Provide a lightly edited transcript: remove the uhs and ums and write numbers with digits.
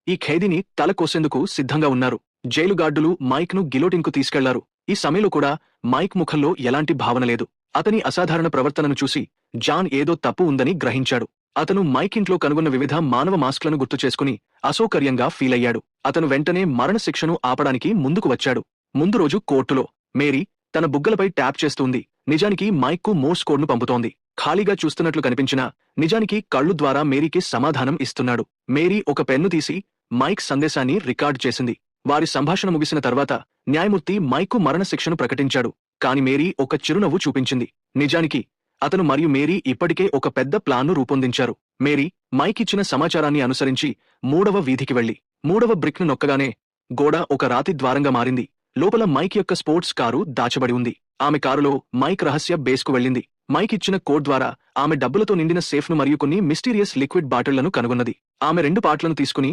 ఈ ఖైదీని తల కోసేందుకు సిద్ధంగా ఉన్నారు. జైలు గార్డులు మైక్ ను గిలోటిన్కు తీసుకెళ్లారు. ఈ సమయంలో కూడా మైక్ ముఖంలో ఎలాంటి భావన లేదు. అతని అసాధారణ ప్రవర్తనను చూసి జాన్ ఏదో తప్పు ఉందని గ్రహించాడు. అతను మైక్ ఇంట్లో కనుగొన్న వివిధ మానవ మాస్క్లను గుర్తుచేసుకుని అసౌకర్యంగా ఫీలయ్యాడు. అతను వెంటనే మరణశిక్షను ఆపడానికి ముందుకు వచ్చాడు. ముందు రోజు కోర్టులో మేరీ తన బుగ్గలపై ట్యాప్ చేస్తుంది. నిజానికి మైక్ కు మోర్స్ కోడ్ ను పంపుతోంది. ఖాళీగా చూస్తున్నట్లు కనిపించినా నిజానికి కళ్ళు ద్వారా మేరీకి సమాధానం ఇస్తున్నాడు. మేరీ ఒక పెన్ను తీసి మైక్ సందేశాన్ని రికార్డు చేసింది. వారి సంభాషణ ముగిసిన తర్వాత న్యాయమూర్తి మైక్ మరణశిక్షను ప్రకటించాడు. కాని మేరీ ఒక చిరునవ్వు చూపించింది. నిజానికి అతను మరియు మేరీ ఇప్పటికే ఒక పెద్ద ప్లాన్ను రూపొందించారు. మేరీ మైక్ ఇచ్చిన సమాచారాన్ని అనుసరించి 3వ వీధికి వెళ్లి 3వ బ్రిక్ ను నొక్కగానే గోడ ఒక రాతి ద్వారంగా మారింది. లోపల మైక్ యొక్క స్పోర్ట్స్ కారు దాచబడి ఉంది. ఆమె కారులో మైక్ రహస్య బేస్కు వెళ్ళింది. మైక్ ఇచ్చిన కోడ్ ద్వారా ఆమె డబ్బులతో నిండిన సేఫ్ను మరియు కొన్ని మిస్టీరియస్ లిక్విడ్ బాటిళ్లను కనుగొన్నది. ఆమె 2 పాటలను తీసుకుని